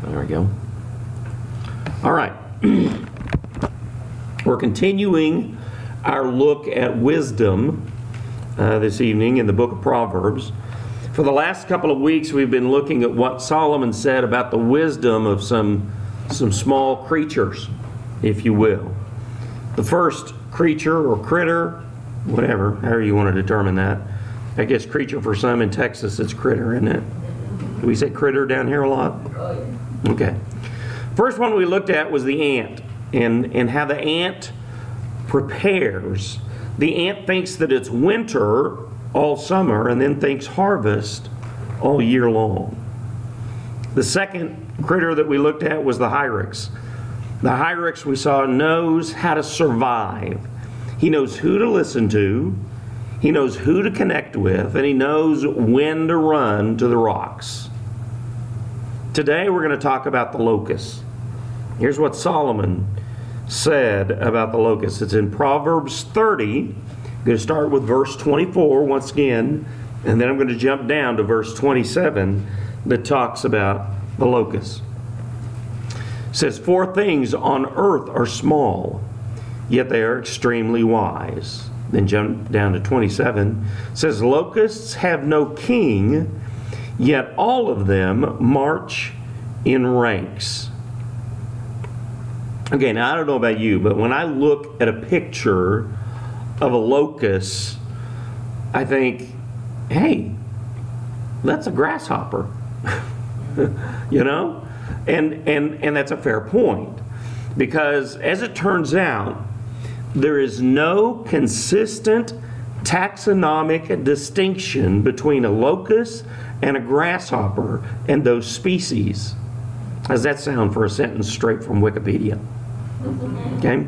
There we go. All right. We're continuing our look at wisdom this evening in the book of Proverbs. For the last couple of weeks, we've been looking at what Solomon said about the wisdom of some small creatures, if you will. The first creature or critter, whatever, however you want to determine that. I guess creature for some in Texas, it's critter, isn't it? Do we say critter down here a lot? Okay. First one we looked at was the ant, and how the ant prepares. The ant thinks that it's winter all summer and then thinks harvest all year long. The second critter that we looked at was the hyrax. The hyrax, we saw, knows how to survive. He knows who to listen to, he knows who to connect with, and he knows when to run to the rocks. Today we're going to talk about the locust. Here's what Solomon said about the locust. It's in Proverbs 30. I'm going to start with verse 24 once again, and then I'm going to jump down to verse 27 that talks about the locust. It says, 4 things on earth are small, yet they are extremely wise. Then jump down to 27. It says, locusts have no king, yet all of them march in ranks. Okay, now I don't know about you, but when I look at a picture of a locust, I think, hey, that's a grasshopper. You know? And that's a fair point. Because as it turns out, there is no consistent taxonomic distinction between a locust and a grasshopper and those species. How's that sound for a sentence straight from Wikipedia? Okay?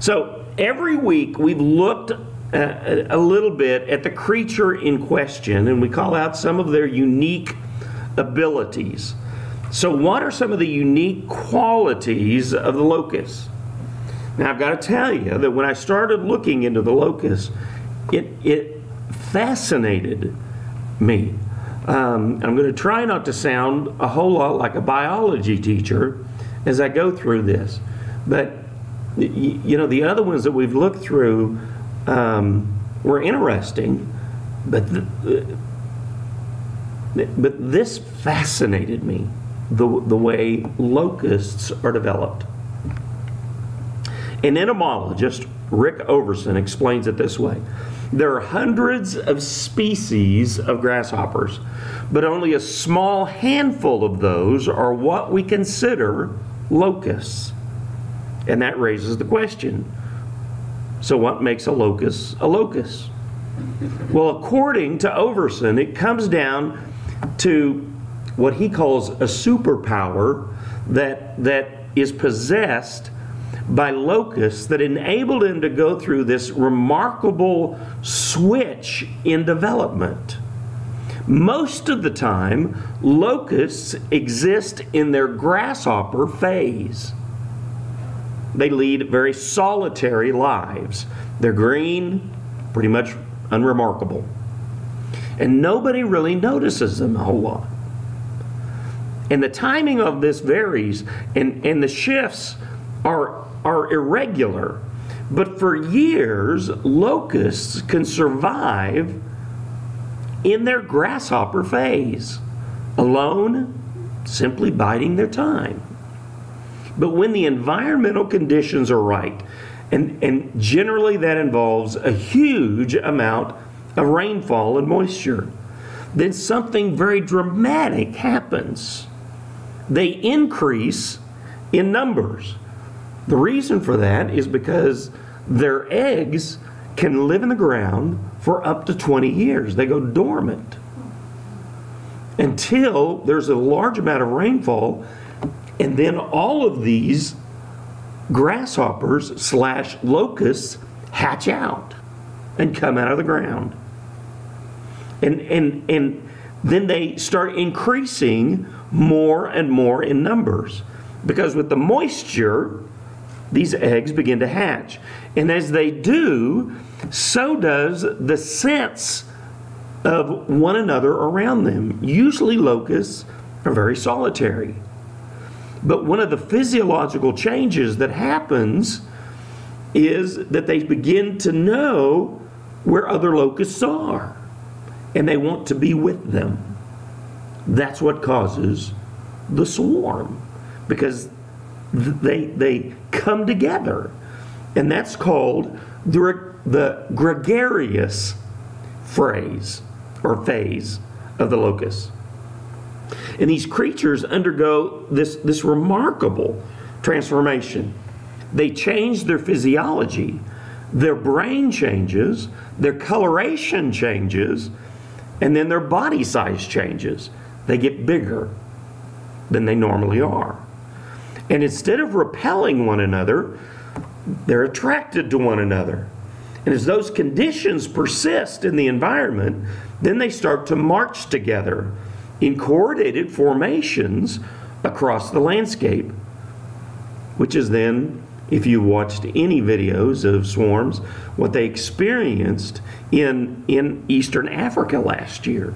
So every week we've looked a little bit at the creature in question, and we call out some of their unique abilities. So what are some of the unique qualities of the locust? Now I've got to tell you that when I started looking into the locust, it fascinated me. I'm going to try not to sound a whole lot like a biology teacher as I go through this. But, you know, the other ones that we've looked through were interesting, but this fascinated me, the way locusts are developed. An entomologist, Rick Overson, explains it this way. There are hundreds of species of grasshoppers, but only a small handful of those are what we consider locusts. And that raises the question, so what makes a locust a locust? Well, according to Overson, it comes down to what he calls a superpower that is possessed by locusts that enabled him to go through this remarkable switch in development. Most of the time, locusts exist in their grasshopper phase. They lead very solitary lives. They're green, pretty much unremarkable. And nobody really notices them a whole lot. And the timing of this varies, and the shifts are irregular. But for years, locusts can survive in their grasshopper phase, alone, simply biding their time. But when the environmental conditions are right, and generally that involves a huge amount of rainfall and moisture, then something very dramatic happens. They increase in numbers. The reason for that is because their eggs can live in the ground for up to 20 years. They go dormant until there's a large amount of rainfall, and then all of these grasshoppers / locusts hatch out and come out of the ground. And then they start increasing more and more in numbers, because with the moisture, these eggs begin to hatch. And as they do, so does the sense of one another around them. Usually locusts are very solitary. But one of the physiological changes that happens is that they begin to know where other locusts are, and they want to be with them. That's what causes the swarm, because they come together, and that's called the gregarious phase of the locust. And these creatures undergo this remarkable transformation. They change their physiology, their brain changes, their coloration changes, and then their body size changes. They get bigger than they normally are. And instead of repelling one another, they're attracted to one another. And as those conditions persist in the environment, then they start to march together in coordinated formations across the landscape, which is then, if you watched any videos of swarms, what they experienced in Eastern Africa last year,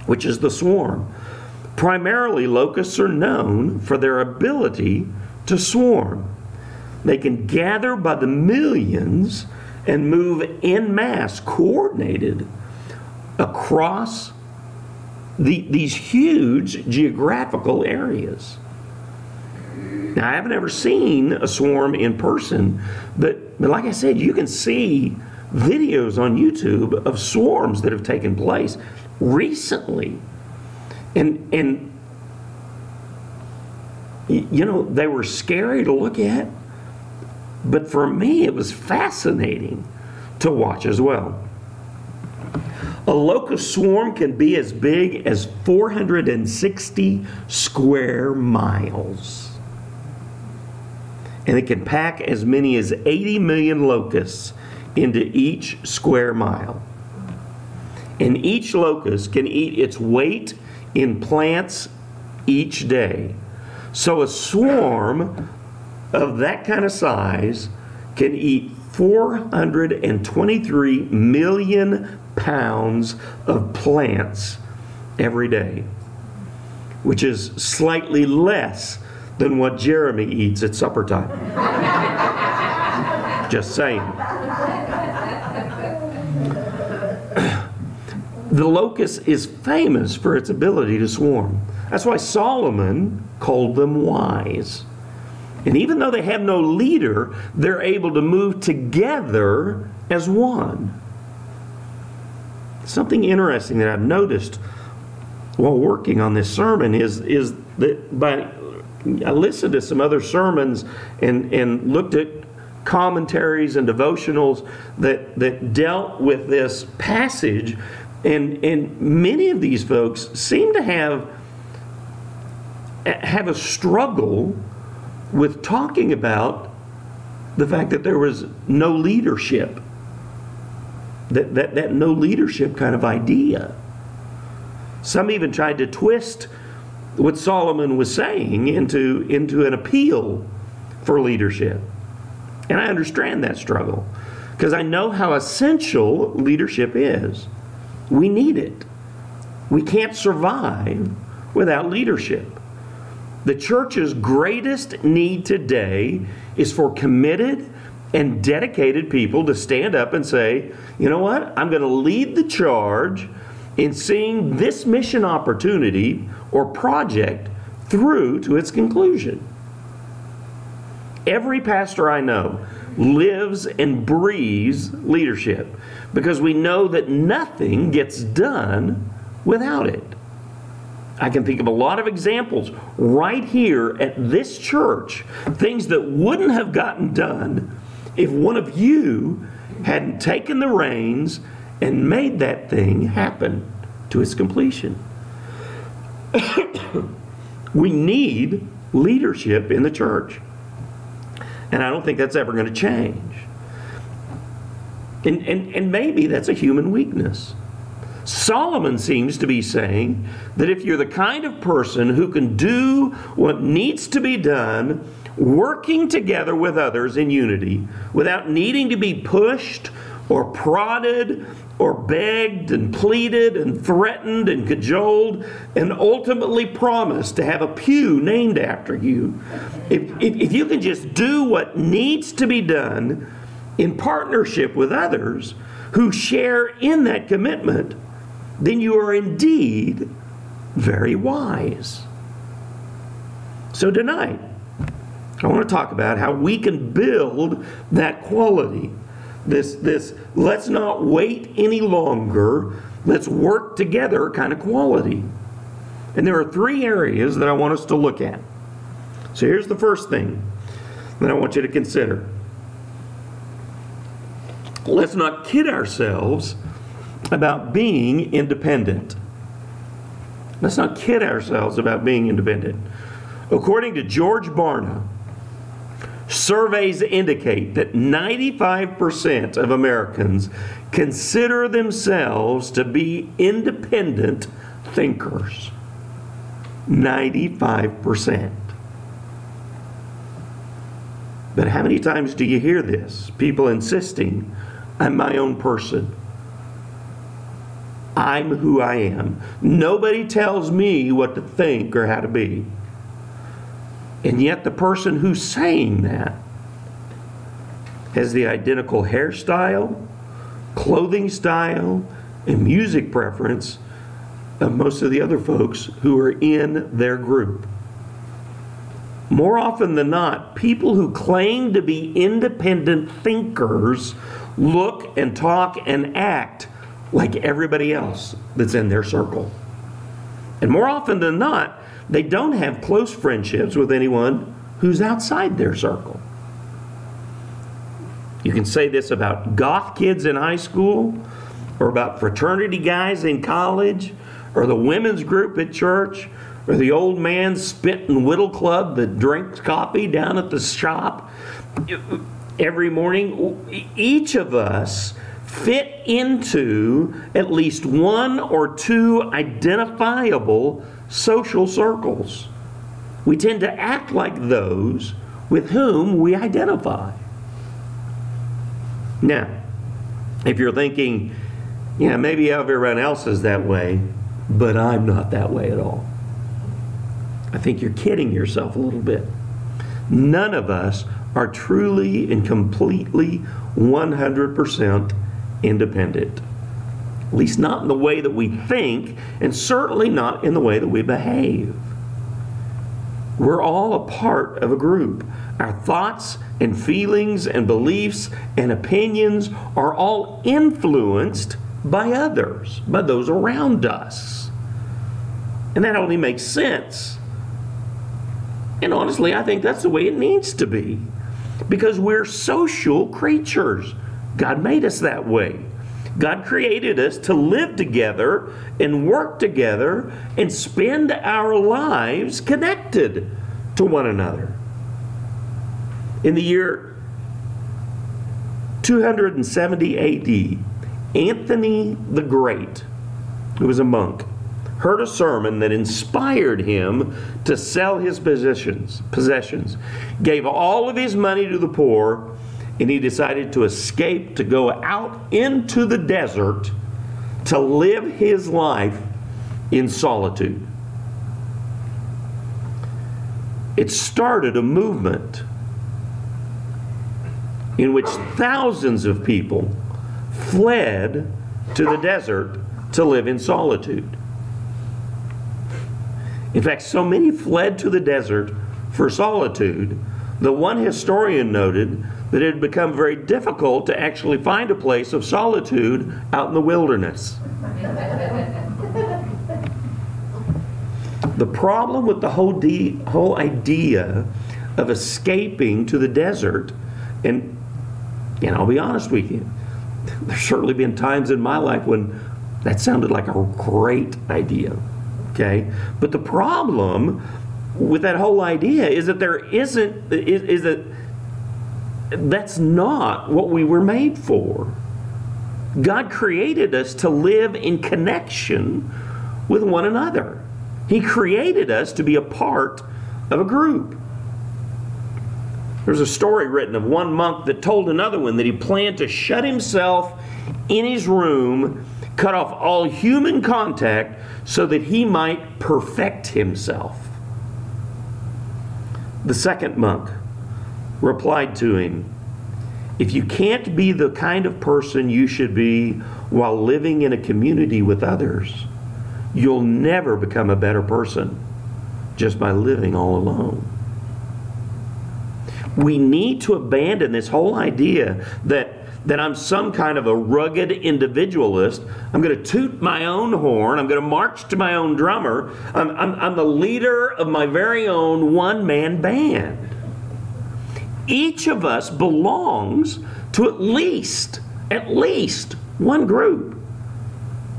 which is the swarm. Primarily, locusts are known for their ability to swarm. They can gather by the millions and move en masse, coordinated, across these huge geographical areas. Now, I haven't ever seen a swarm in person, but like I said, you can see videos on YouTube of swarms that have taken place recently. And you know, they were scary to look at, but for me it was fascinating to watch as well. A locust swarm can be as big as 460 square miles. And it can pack as many as 80 million locusts into each square mile. And each locust can eat its weight in plants each day. So a swarm of that kind of size can eat 423 million pounds of plants every day, which is slightly less than what Jeremy eats at supper time. Just saying. The locust is famous for its ability to swarm. That's why Solomon called them wise. And even though they have no leader, they're able to move together as one. Something interesting that I've noticed while working on this sermon is that I listened to some other sermons and looked at commentaries and devotionals that dealt with this passage, and many of these folks seem to have a struggle with talking about the fact that there was no leadership, that no leadership kind of idea. Some even tried to twist what Solomon was saying into an appeal for leadership. And I understand that struggle, because I know how essential leadership is. We need it. We can't survive without leadership. The church's greatest need today is for committed and dedicated people to stand up and say, you know what, I'm going to lead the charge in seeing this mission opportunity or project through to its conclusion. Every pastor I know lives and breathes leadership, because we know that nothing gets done without it. I can think of a lot of examples right here at this church, things that wouldn't have gotten done if one of you hadn't taken the reins and made that thing happen to its completion. We need leadership in the church. And I don't think that's ever going to change. And maybe that's a human weakness. Solomon seems to be saying that if you're the kind of person who can do what needs to be done, working together with others in unity, without needing to be pushed or prodded or begged and pleaded and threatened and cajoled and ultimately promised to have a pew named after you, if you can just do what needs to be done in partnership with others who share in that commitment, then you are indeed very wise. So tonight, I want to talk about how we can build that quality. This let's not wait any longer, let's work together kind of quality. And there are three areas that I want us to look at. So here's the first thing that I want you to consider. Let's not kid ourselves about being independent. Let's not kid ourselves about being independent. According to George Barna, surveys indicate that 95% of Americans consider themselves to be independent thinkers. 95%. But how many times do you hear this? People insisting, I'm my own person. I'm who I am. Nobody tells me what to think or how to be. And yet the person who's saying that has the identical hairstyle, clothing style, and music preference of most of the other folks who are in their group. More often than not, people who claim to be independent thinkers look and talk and act like everybody else that's in their circle. And more often than not, they don't have close friendships with anyone who's outside their circle. You can say this about goth kids in high school, or about fraternity guys in college, or the women's group at church, or the old man spit and whittle club that drinks coffee down at the shop every morning. Each of us fit into at least one or two identifiable social circles. We tend to act like those with whom we identify. Now, if you're thinking, yeah, maybe everyone else is that way, but I'm not that way at all, I think you're kidding yourself a little bit. None of us are truly and completely 100% independent. At least not in the way that we think, and certainly not in the way that we behave. We're all a part of a group. Our thoughts and feelings and beliefs and opinions are all influenced by others, by those around us. And that only makes sense. And honestly, I think that's the way it needs to be. Because we're social creatures. God made us that way. God created us to live together and work together and spend our lives connected to one another. In the year 270 AD, Anthony the Great, who was a monk, heard a sermon that inspired him to sell his possessions, gave all of his money to the poor, and he decided to escape, to go out into the desert to live his life in solitude. It started a movement in which thousands of people fled to the desert to live in solitude. In fact, so many fled to the desert for solitude that one historian noted that it had become very difficult to actually find a place of solitude out in the wilderness. The problem with the whole idea of escaping to the desert, and I'll be honest with you, there's certainly been times in my life when that sounded like a great idea. Okay? But the problem with that whole idea is that that's not what we were made for. God created us to live in connection with one another. He created us to be a part of a group. There's a story written of one monk that told another one that he planned to shut himself in his room, cut off all human contact so that he might perfect himself. The second monk replied to him, "If you can't be the kind of person you should be while living in a community with others, you'll never become a better person just by living all alone." We need to abandon this whole idea that I'm some kind of a rugged individualist. I'm going to toot my own horn. I'm going to march to my own drummer. I'm the leader of my very own one-man band. Each of us belongs to at least one group.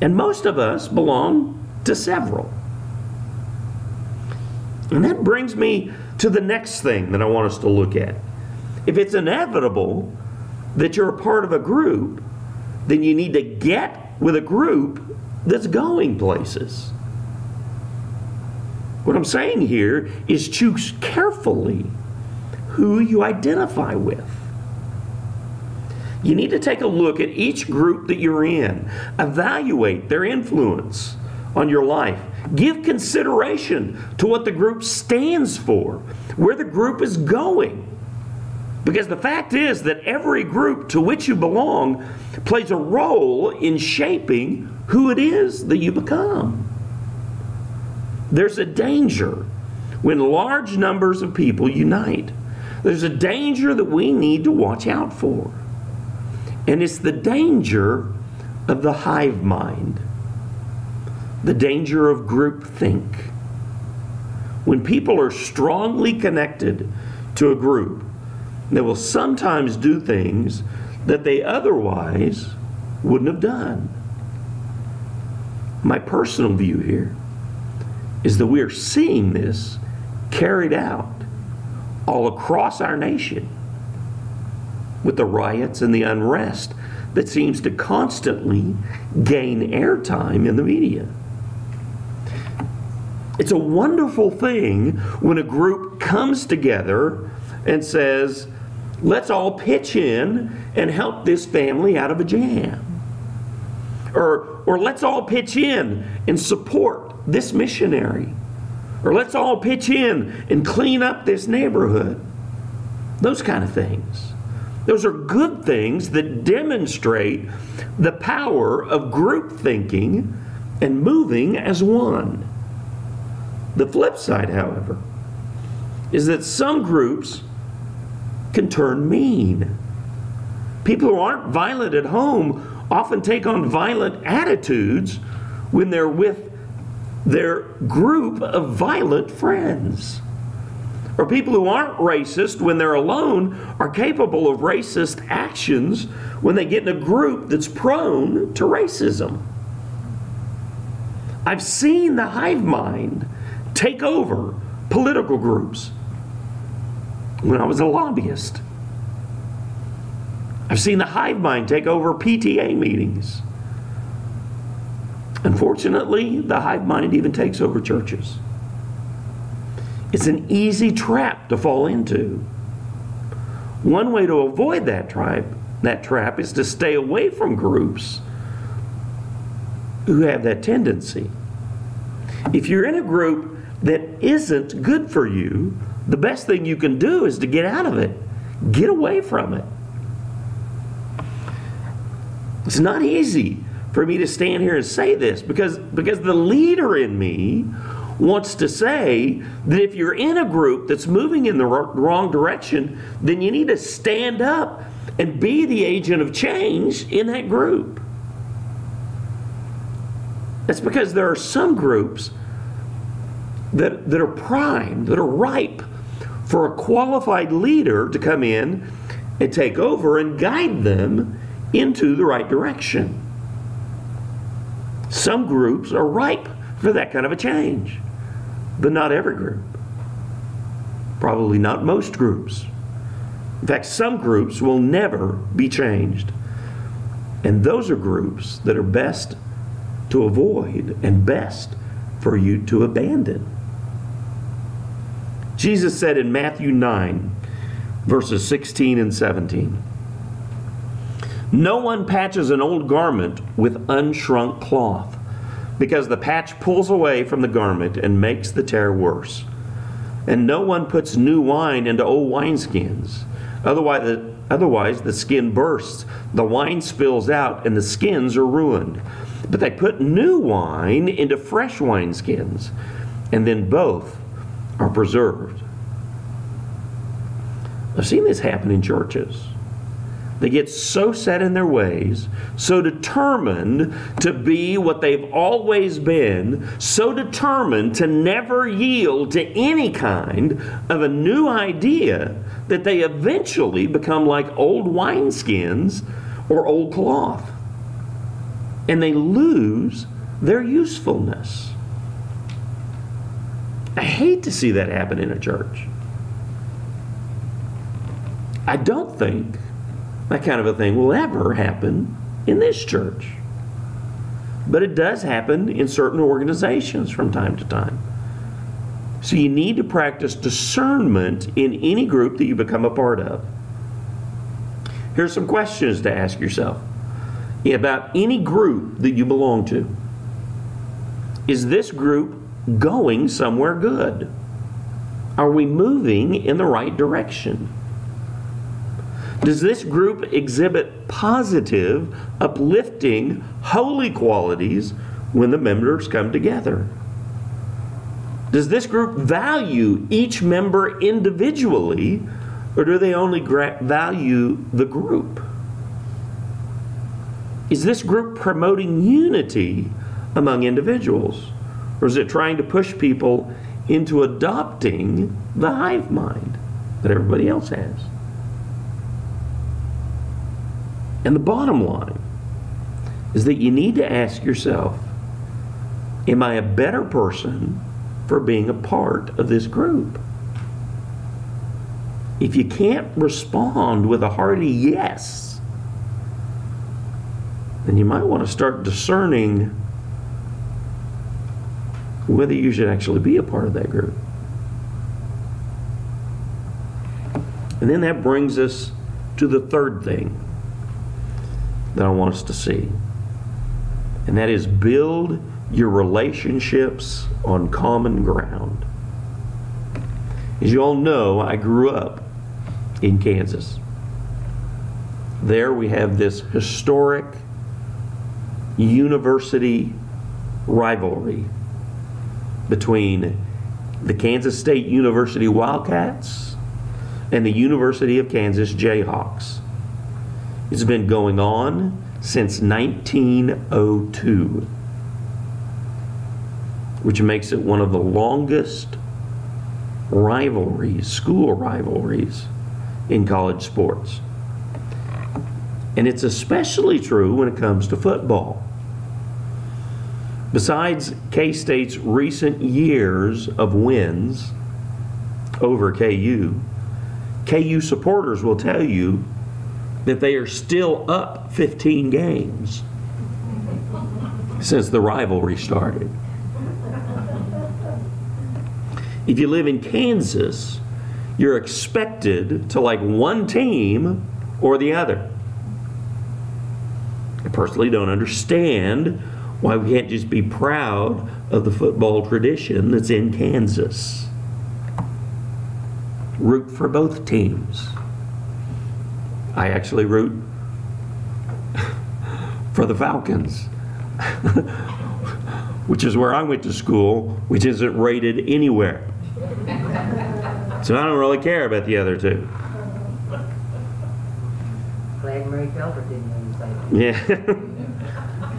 And most of us belong to several. And that brings me to the next thing that I want us to look at. If it's inevitable that you're a part of a group, then you need to get with a group that's going places. What I'm saying here is choose carefully who you identify with. You need to take a look at each group that you're in. Evaluate their influence on your life. Give consideration to what the group stands for, where the group is going. Because the fact is that every group to which you belong plays a role in shaping who it is that you become. There's a danger when large numbers of people unite. There's a danger that we need to watch out for. And it's the danger of the hive mind. The danger of groupthink. When people are strongly connected to a group, they will sometimes do things that they otherwise wouldn't have done. My personal view here is that we are seeing this carried out all across our nation with the riots and the unrest that seems to constantly gain airtime in the media. It's a wonderful thing when a group comes together and says, let's all pitch in and help this family out of a jam. Or let's all pitch in and support this missionary. Or let's all pitch in and clean up this neighborhood. Those kind of things. Those are good things that demonstrate the power of group thinking and moving as one. The flip side, however, is that some groups can turn mean. People who aren't violent at home often take on violent attitudes when they're with their group of violent friends. Or people who aren't racist when they're alone are capable of racist actions when they get in a group that's prone to racism. I've seen the hive mind take over political groups when I was a lobbyist. I've seen the hive mind take over PTA meetings. Unfortunately, the hive mind even takes over churches. It's an easy trap to fall into. One way to avoid that trap is to stay away from groups who have that tendency. If you're in a group that isn't good for you, the best thing you can do is to get out of it. Get away from it. It's not easy for me to stand here and say this because the leader in me wants to say that if you're in a group that's moving in the wrong direction, then you need to stand up and be the agent of change in that group. That's because there are some groups that are primed, that are ripe for a qualified leader to come in and take over and guide them into the right direction. Some groups are ripe for that kind of a change, but not every group. Probably not most groups. In fact, some groups will never be changed. And those are groups that are best to avoid and best for you to abandon. Jesus said in Matthew 9, verses 16 and 17. No one patches an old garment with unshrunk cloth, because the patch pulls away from the garment and makes the tear worse. And no one puts new wine into old wineskins. Otherwise the skin bursts, the wine spills out, and the skins are ruined. But they put new wine into fresh wineskins, and then both are preserved. I've seen this happen in churches. They get so set in their ways, so determined to be what they've always been, so determined to never yield to any kind of a new idea, that they eventually become like old wineskins or old cloth. And they lose their usefulness. I hate to see that happen in a church. I don't think that kind of a thing will ever happen in this church. But it does happen in certain organizations from time to time. So you need to practice discernment in any group that you become a part of. Here's some questions to ask yourself about any group that you belong to. Is this group going somewhere good? Are we moving in the right direction? Does this group exhibit positive, uplifting, holy qualities when the members come together? Does this group value each member individually, or do they only value the group? Is this group promoting unity among individuals, or is it trying to push people into adopting the hive mind that everybody else has? And the bottom line is that you need to ask yourself, am I a better person for being a part of this group? If you can't respond with a hearty yes, then you might want to start discerning whether you should actually be a part of that group. And then that brings us to the third thing that I want us to see. And that is, build your relationships on common ground. As you all know, I grew up in Kansas. There we have this historic university rivalry between the Kansas State University Wildcats and the University of Kansas Jayhawks. It's been going on since 1902, which makes it one of the longest rivalries, school rivalries, in college sports. And it's especially true when it comes to football. Besides K-State's recent years of wins over KU, KU supporters will tell you that they are still up 15 games since the rivalry started. If you live in Kansas, you're expected to like one team or the other. I personally don't understand why we can't just be proud of the football tradition that's in Kansas. Root for both teams. I actually root for the Falcons, which is where I went to school, which isn't rated anywhere. So I don't really care about the other two. Glad Mary Felder didn't know you say that.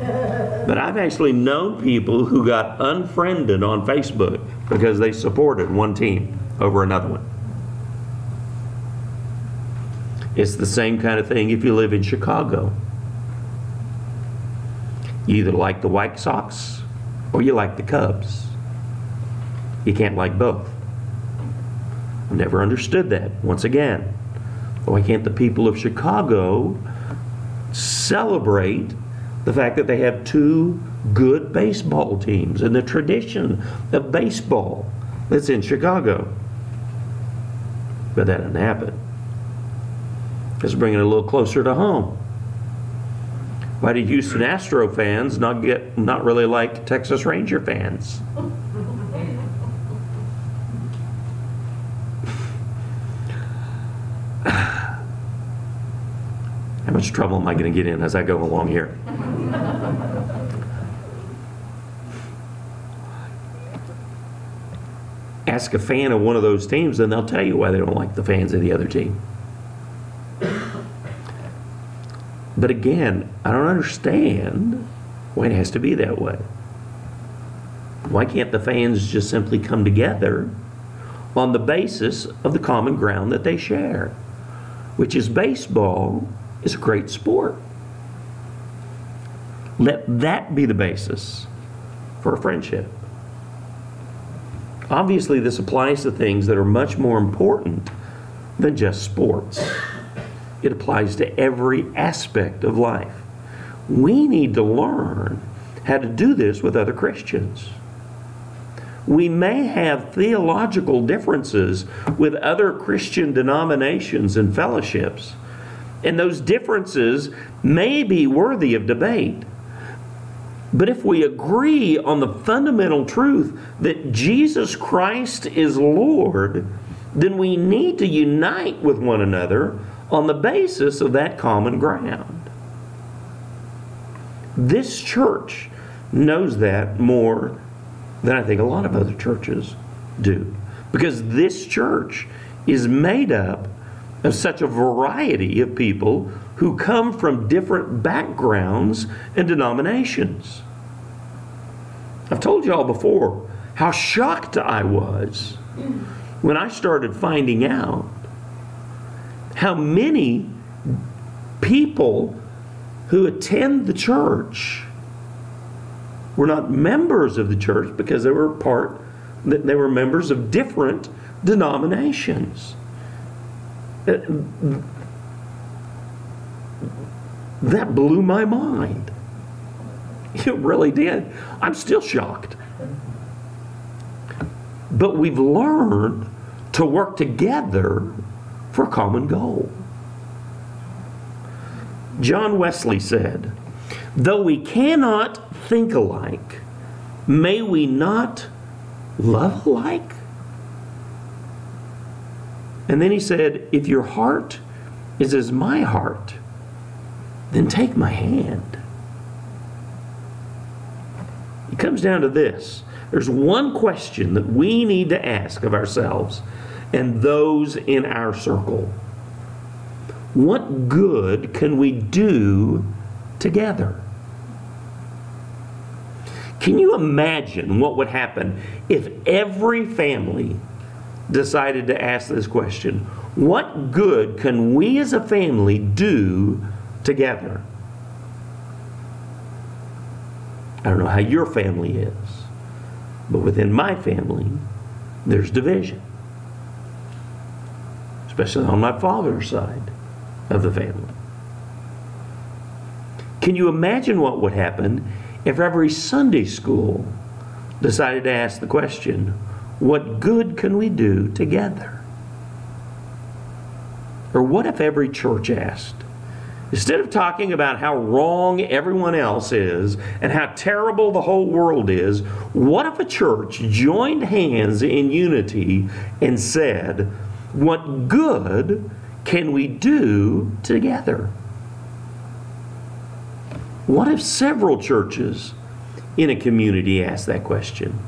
Yeah. But I've actually known people who got unfriended on Facebook because they supported one team over another one. It's the same kind of thing if you live in Chicago. You either like the White Sox or you like the Cubs. You can't like both. I've never understood that. Once again, why can't the people of Chicago celebrate the fact that they have two good baseball teams and the tradition of baseball that's in Chicago? But that didn't happen. Let's bring it a little closer to home. Why do Houston Astro fans not really like Texas Ranger fans? How much trouble am I going to get in as I go along here? Ask a fan of one of those teams and they'll tell you why they don't like the fans of the other team. But again, I don't understand why it has to be that way. Why can't the fans just simply come together on the basis of the common ground that they share, which is baseball is a great sport. Let that be the basis for a friendship. Obviously, this applies to things that are much more important than just sports. It applies to every aspect of life. We need to learn how to do this with other Christians. We may have theological differences with other Christian denominations and fellowships, and those differences may be worthy of debate. But if we agree on the fundamental truth that Jesus Christ is Lord, then we need to unite with one another on the basis of that common ground. This church knows that more than I think a lot of other churches do, because this church is made up of such a variety of people who come from different backgrounds and denominations. I've told you all before how shocked I was when I started finding out how many people who attend the church were not members of the church because they were members of different denominations. That blew my mind. It really did. I'm still shocked. But we've learned to work together for a common goal. John Wesley said, "Though we cannot think alike, may we not love alike?" And then he said, "If your heart is as my heart, then take my hand." It comes down to this. There's one question that we need to ask of ourselves and those in our circle. What good can we do together? Can you imagine what would happen if every family decided to ask this question? What good can we as a family do together? I don't know how your family is, but within my family, there's division. Especially on my father's side of the family. Can you imagine what would happen if every Sunday school decided to ask the question, what good can we do together? Or what if every church asked, instead of talking about how wrong everyone else is and how terrible the whole world is, what if a church joined hands in unity and said, what good can we do together? What if several churches in a community asked that question?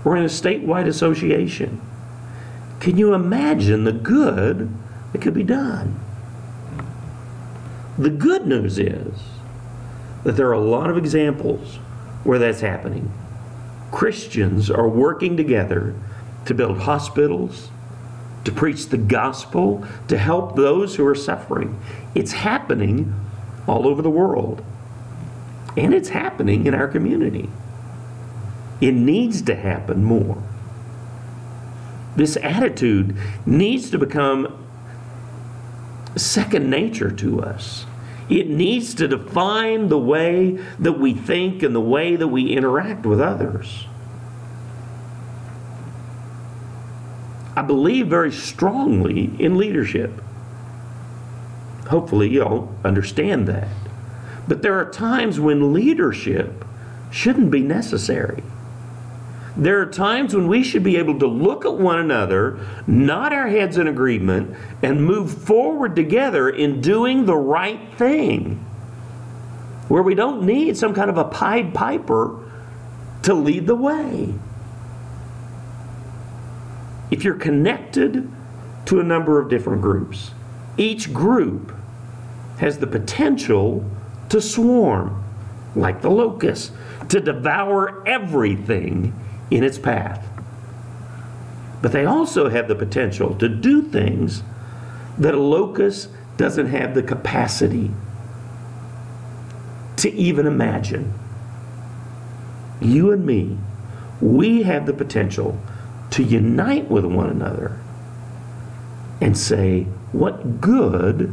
Or in a statewide association? Can you imagine the good that could be done? The good news is that there are a lot of examples where that's happening. Christians are working together to build hospitals, to preach the gospel, to help those who are suffering. It's happening all over the world. And it's happening in our community. It needs to happen more. This attitude needs to become second nature to us. It needs to define the way that we think and the way that we interact with others. I believe very strongly in leadership. Hopefully you'll understand that. But there are times when leadership shouldn't be necessary. There are times when we should be able to look at one another, nod our heads in agreement, and move forward together in doing the right thing. Where we don't need some kind of a Pied Piper to lead the way. If you're connected to a number of different groups, each group has the potential to swarm, like the locust, to devour everything in its path. But they also have the potential to do things that a locust doesn't have the capacity to even imagine. You and me, we have the potential to unite with one another and say, what good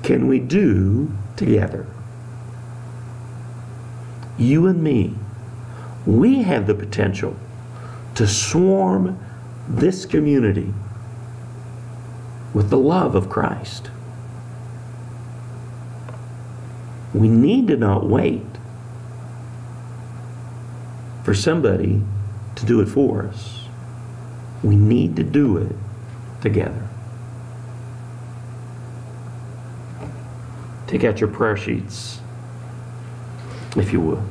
can we do together? You and me, we have the potential to swarm this community with the love of Christ. We need to not wait for somebody to do it for us. We need to do it together. Take out your prayer sheets, if you will.